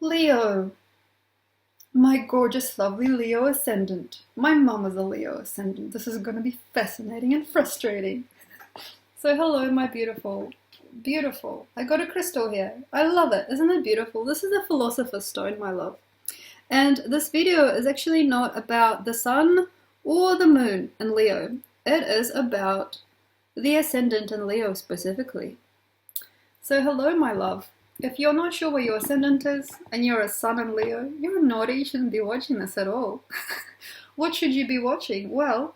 Leo, my gorgeous, lovely Leo Ascendant. My mom is a Leo Ascendant. This is going to be fascinating and frustrating. So hello, my beautiful, beautiful. I got a crystal here. I love it. Isn't it beautiful? This is a philosopher's stone, my love. And this video is actually not about the sun or the moon in Leo. It is about the Ascendant in Leo specifically. So hello, my love. If you're not sure where your ascendant is and you're a sun in Leo, you're naughty, you shouldn't be watching this at all. What should you be watching? Well,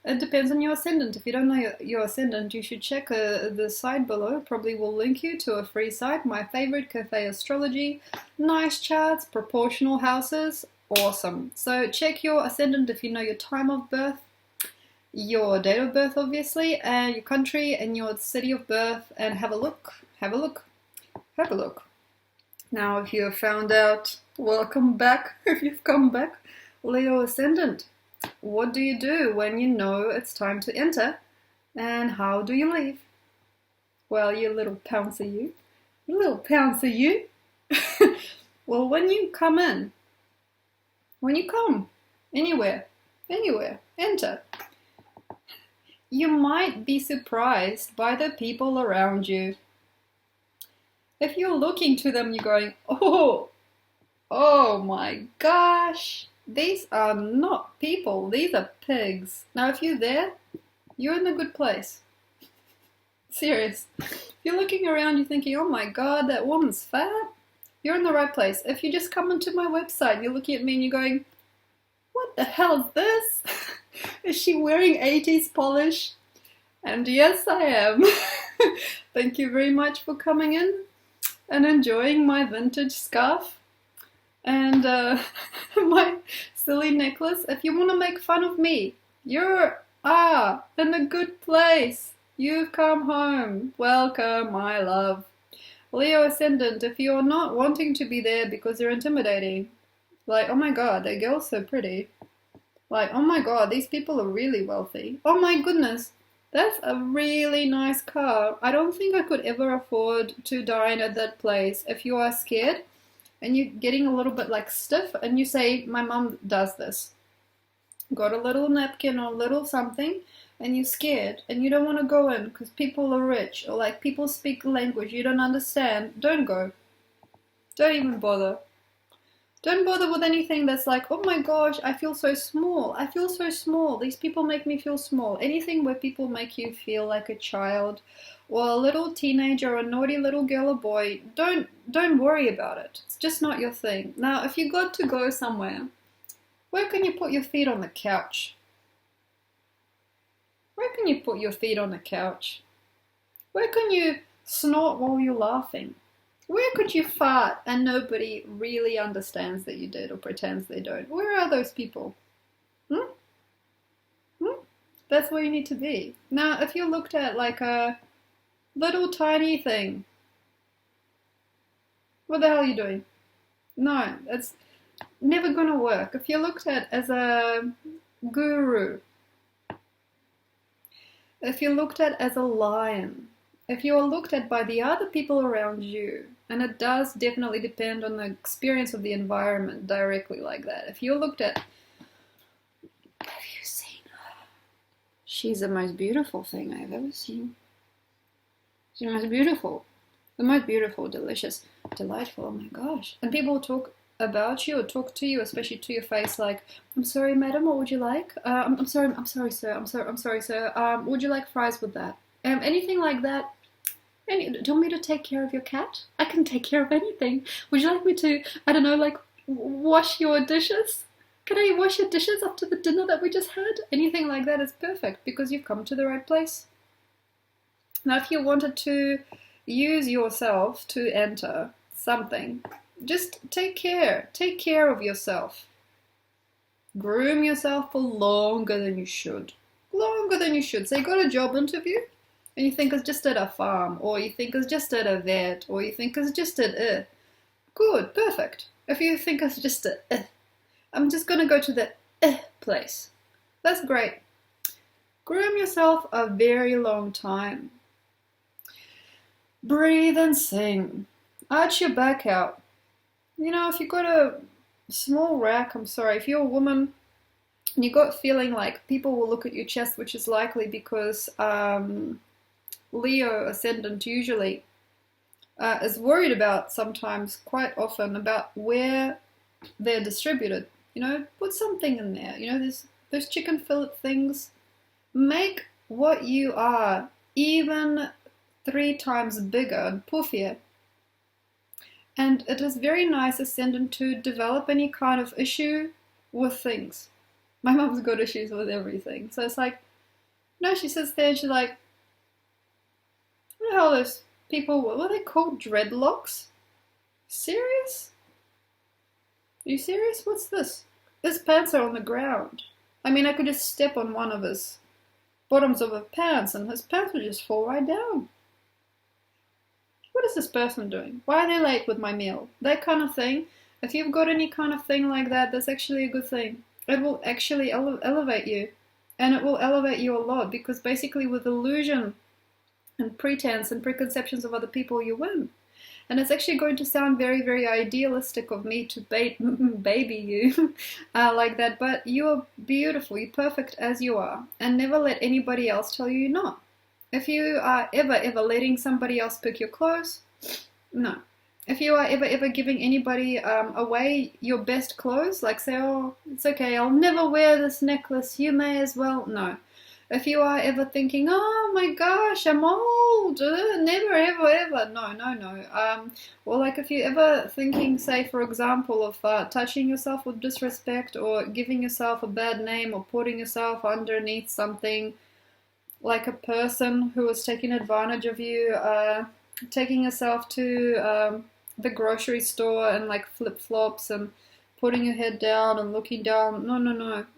it depends on your ascendant. If you don't know your ascendant, you should check the site below. Probably will link you to a free site. My favorite, Cafe Astrology. Nice charts, proportional houses, awesome. So check your ascendant if you know your time of birth, your date of birth obviously, and your country and your city of birth, and have a look. Have a look. Have a look. Now, if you have found out, welcome back. If you've come back, Leo Ascendant, what do you do when you know it's time to enter? And how do you leave? Well, you little pouncer, you. You little pouncer, you. Well, when you come in, when you come, anywhere, enter, you might be surprised by the people around you. If you're looking to them, you're going, oh my gosh, these are not people, these are pigs. Now, if you're there, you're in a good place. Serious. If you're looking around, you're thinking, oh my god, that woman's fat, you're in the right place. If you just come onto my website, you're looking at me and you're going, what the hell is this? Is she wearing 80s polish? And yes, I am. Thank you very much for coming in and enjoying my vintage scarf and my silly necklace. If you want to make fun of me, you're in a good place. You've come home. Welcome, my love. Leo Ascendant, if you're not wanting to be there because they're intimidating, like, oh my god, that girl's so pretty. Like, oh my god, these people are really wealthy. Oh my goodness, that's a really nice car. I don't think I could ever afford to dine at that place. If you are scared and you're getting a little bit like stiff and you say, my mum does this. Got a little napkin or a little something and you're scared and you don't want to go in because people are rich or like people speak language you don't understand, don't go. Don't even bother. Don't bother with anything that's like, oh my gosh, I feel so small. I feel so small. These people make me feel small. Anything where people make you feel like a child or a little teenager or a naughty little girl or boy, don't worry about it. It's just not your thing. Now, if you got to go somewhere, where can you put your feet on the couch? Where can you put your feet on the couch? Where can you snort while you're laughing? Where could you fart and nobody really understands that you did or pretends they don't? Where are those people? That's where you need to be. Now, if you looked at like a little tiny thing, what the hell are you doing? No, it's never going to work. If you're looked at as a guru, if you're looked at as a lion, if you are looked at by the other people around you, and it does definitely depend on the experience of the environment directly like that. If you're looked at, have you seen her? She's the most beautiful thing I've ever seen. She's the most beautiful, delicious, delightful, oh my gosh. And people talk about you or talk to you, especially to your face, like, I'm sorry, madam, what would you like? I'm sorry, sir, I'm sorry, sir. Would you like fries with that? Anything like that. Do you want me to take care of your cat? I can take care of anything. Would you like me to, I don't know, like, wash your dishes? Can I wash your dishes after the dinner that we just had? Anything like that is perfect because you've come to the right place. Now, if you wanted to use yourself to enter something, just take care. Take care of yourself. Groom yourself for longer than you should. Longer than you should. Say, got a job interview? And you think it's just at a farm, or you think it's just at a vet, or you think it's just at good, perfect. If you think it's just at I'm just going to go to the place. That's great. Groom yourself a very long time. Breathe and sing. Arch your back out. You know, if you got a small rack, I'm sorry, if you're a woman and you got feeling like people will look at your chest, which is likely because Leo ascendant usually is worried about sometimes, quite often, about where they're distributed. You know, put something in there. You know, there's those chicken fillet things. Make what you are even 3 times bigger and puffier. And it is very nice ascendant to develop any kind of issue with things. My mom's got issues with everything. So it's like, no, she sits there and she's like, what the hell are those people, what are they called? Dreadlocks? Serious? Are you serious? What's this? His pants are on the ground. I mean, I could just step on one of his bottoms of his pants and his pants would just fall right down. What is this person doing? Why are they late with my meal? That kind of thing. If you've got any kind of thing like that, that's actually a good thing. It will actually elevate you. And it will elevate you a lot because basically with illusion and pretense and preconceptions of other people, you win. And it's actually going to sound very, very idealistic of me to baby you like that. But you're beautiful. You're perfect as you are. And never let anybody else tell you you're not. If you are ever letting somebody else pick your clothes, no. If you are ever giving anybody away your best clothes, like say, oh, it's okay, I'll never wear this necklace, you may as well, no. If you are ever thinking, oh my gosh, I'm old, never, ever, no. Or like if you're ever thinking, say, for example, of touching yourself with disrespect or giving yourself a bad name or putting yourself underneath something, like a person who was taking advantage of you, taking yourself to the grocery store and like flip-flops and putting your head down and looking down.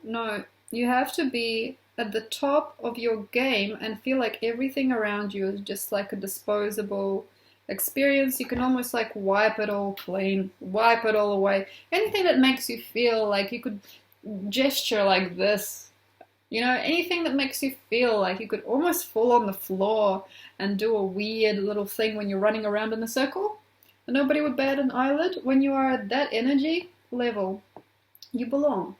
No. You have to be at the top of your game and feel like everything around you is just like a disposable experience. You can almost like wipe it all clean, wipe it all away. Anything that makes you feel like you could gesture like this. You know, anything that makes you feel like you could almost fall on the floor and do a weird little thing when you're running around in a circle. And nobody would bat an eyelid. When you are at that energy level, you belong.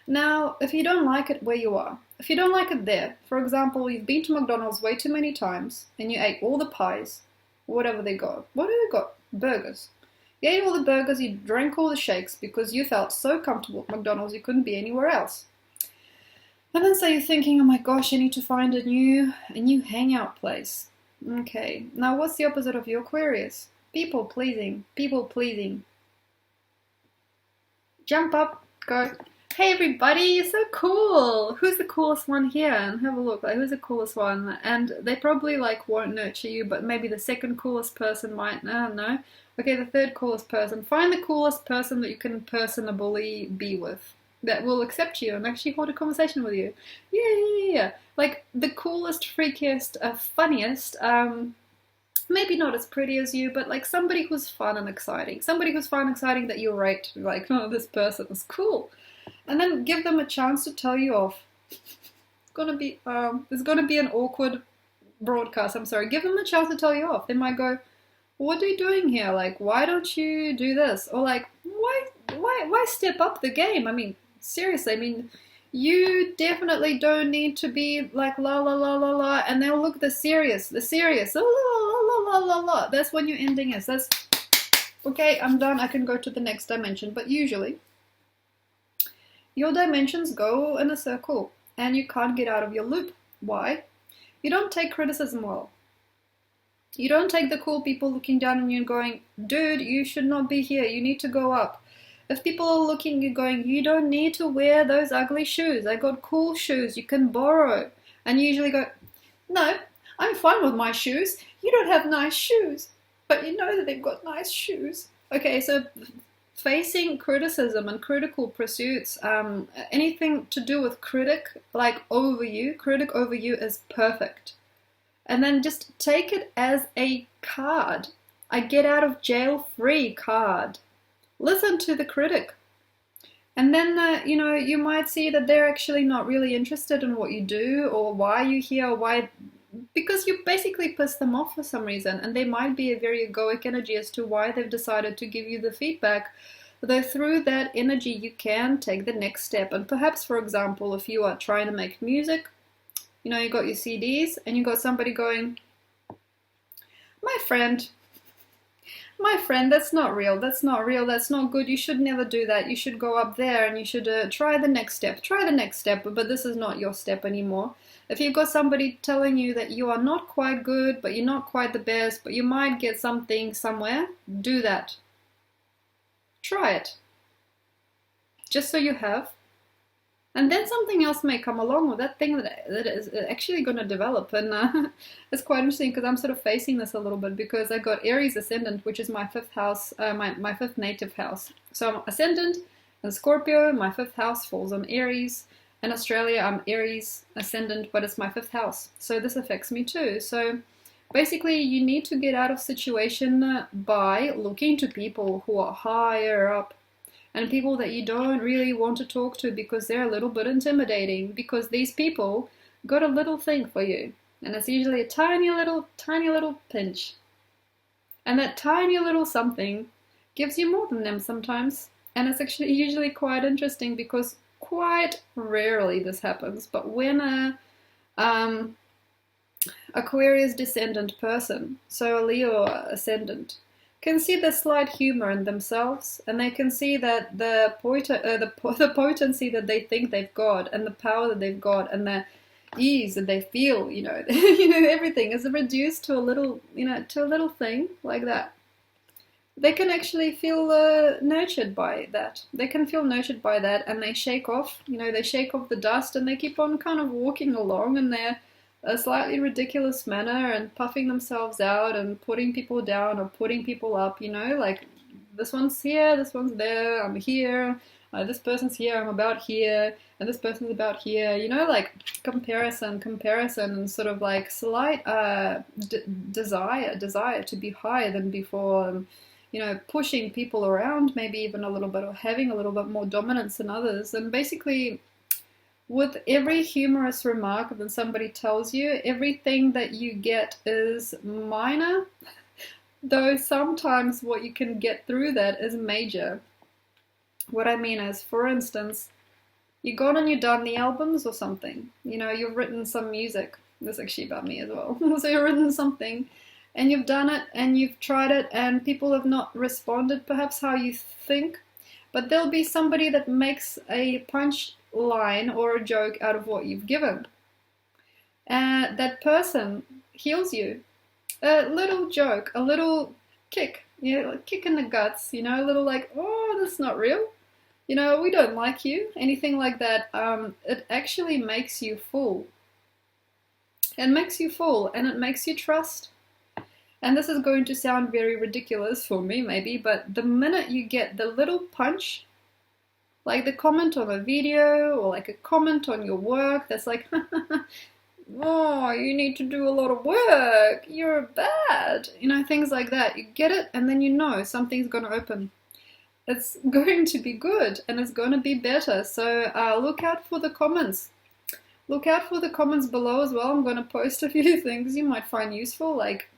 Now, if you don't like it where you are, if you don't like it there, for example, you've been to McDonald's way too many times and you ate all the pies, whatever they got. What do they got? Burgers. You ate all the burgers, you drank all the shakes because you felt so comfortable at McDonald's you couldn't be anywhere else. And then say you're thinking, oh my gosh, I need to find a new hangout place. Okay, now what's the opposite of your Aquarius? People pleasing. Jump up, go, hey everybody, you're so cool. Who's the coolest one here? And have a look, like who's the coolest one? And they probably like won't nurture you, but maybe the second coolest person might, no. Okay, the third coolest person. Find the coolest person that you can personably be with, that will accept you and actually hold a conversation with you. Yeah. Like the coolest, freakiest, funniest, maybe not as pretty as you, but like somebody who's fun and exciting. Somebody who's fun and exciting that you rate, like, oh, this person is cool. And then give them a chance to tell you off. There's gonna be an awkward broadcast, I'm sorry. Give them a chance to tell you off. They might go, what are you doing here? Like, why don't you do this? Or like, why step up the game? I mean, seriously, I mean, you definitely don't need to be like la la la la la, and they'll look the serious, la la la la la. That's when your ending is. That's okay. I'm done. I can go to the next dimension. But usually, your dimensions go in a circle, and you can't get out of your loop. Why? You don't take criticism well. You don't take the cool people looking down on you and going, dude, you should not be here. You need to go up. If people are looking, you're going, you don't need to wear those ugly shoes. I got cool shoes you can borrow. And you usually go, no, I'm fine with my shoes. You don't have nice shoes. But you know that they've got nice shoes. Okay, so facing criticism and critical pursuits, anything to do with critic over you is perfect. And then just take it as a card. A get out of jail free card. Listen to the critic. And then, you might see that they're actually not really interested in what you do or why you're here, or why because you basically piss them off for some reason, and they might be a very egoic energy as to why they've decided to give you the feedback. Though through that energy you can take the next step. And perhaps, for example, if you are trying to make music, you know, you got your CDs and you got somebody going, my friend, that's not real, that's not real, that's not good, you should never do that, you should go up there and you should try the next step, but this is not your step anymore. If you've got somebody telling you that you are not quite good, but you're not quite the best, but you might get something somewhere, do that. Try it. Just so you have. And then something else may come along with that thing that is actually going to develop. And it's quite interesting because I'm sort of facing this a little bit because I got Aries Ascendant, which is my fifth house, my fifth native house. So I'm Ascendant and Scorpio. My fifth house falls on Aries. In Australia, I'm Aries Ascendant, but it's my fifth house. So this affects me too. So basically, you need to get out of situation by looking to people who are higher up. And people that you don't really want to talk to because they're a little bit intimidating, because these people got a little thing for you. And it's usually a tiny little pinch. And that tiny little something gives you more than them sometimes. And it's actually usually quite interesting because quite rarely this happens. But when a Aquarius descendant person, so a Leo ascendant, can see the slight humor in themselves, and they can see that the potency that they think they've got, and the power that they've got, and the ease that they feel, you know, everything is reduced to a little, to a little thing like that. They can actually feel nurtured by that. They can feel nurtured by that, and they shake off, they shake off the dust, and they keep on kind of walking along in their a slightly ridiculous manner and puffing themselves out and putting people down or putting people up, like this one's here, this one's there, I'm here, this person's here, I'm about here, and this person's about here, like comparison and sort of like slight desire to be higher than before, and pushing people around maybe even a little bit, or having a little bit more dominance than others. And basically, with every humorous remark that somebody tells you, everything that you get is minor, though sometimes what you can get through that is major. What I mean is, for instance, you gone and you've done the albums or something, you've written some music. This is actually about me as well. So you've written something and you've done it and you've tried it and people have not responded perhaps how you think, but there'll be somebody that makes a punch line or a joke out of what you've given. And that person heals you. A little joke, a little kick, a kick in the guts, a little like, oh, that's not real. We don't like you, anything like that. It actually makes you full. It makes you full and it makes you trust. And this is going to sound very ridiculous for me maybe, but the minute you get the little punch, like the comment on a video or like a comment on your work that's like, oh, you need to do a lot of work, you're bad, things like that. You get it and then something's going to open. It's going to be good and it's going to be better. So look out for the comments. Look out for the comments below as well. I'm going to post a few things you might find useful, like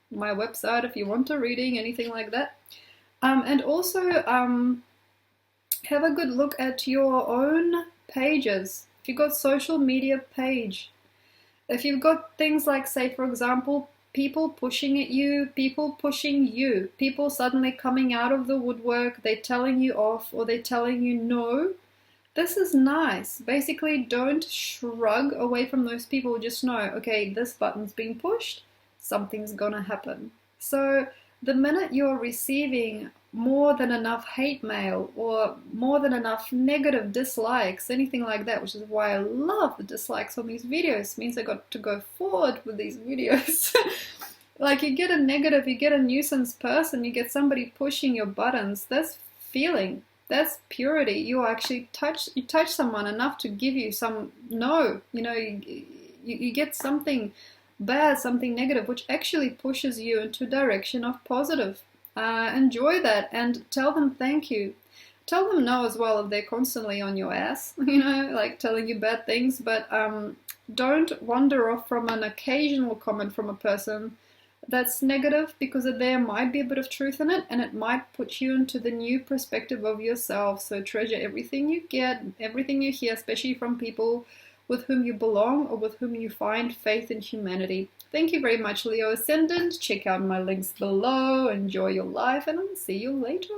my website if you want a reading, anything like that. And also, have a good look at your own pages. If you've got social media page, if you've got things like, say, for example, people pushing at you, people pushing you, people suddenly coming out of the woodwork, they're telling you off or they're telling you no, this is nice. Basically, don't shrug away from those people. Just know, okay, this button's being pushed, something's gonna happen. So the minute you're receiving more than enough hate mail or more than enough negative dislikes, anything like that, which is why I love the dislikes on these videos, it means I got to go forward with these videos. Like you get a negative, you get a nuisance person, you get somebody pushing your buttons, that's feeling, that's purity. You actually touch someone enough to give you some you get something bad, something negative, which actually pushes you into a direction of positive. Enjoy that and tell them thank you. Tell them no as well if they're constantly on your ass, like telling you bad things, but Don't wander off from an occasional comment from a person that's negative, because there might be a bit of truth in it and it might put you into the new perspective of yourself. So treasure everything you get, everything you hear, especially from people with whom you belong or with whom you find faith in humanity. Thank you very much, Leo Ascendant. Check out my links below. Enjoy your life, and I'll see you later.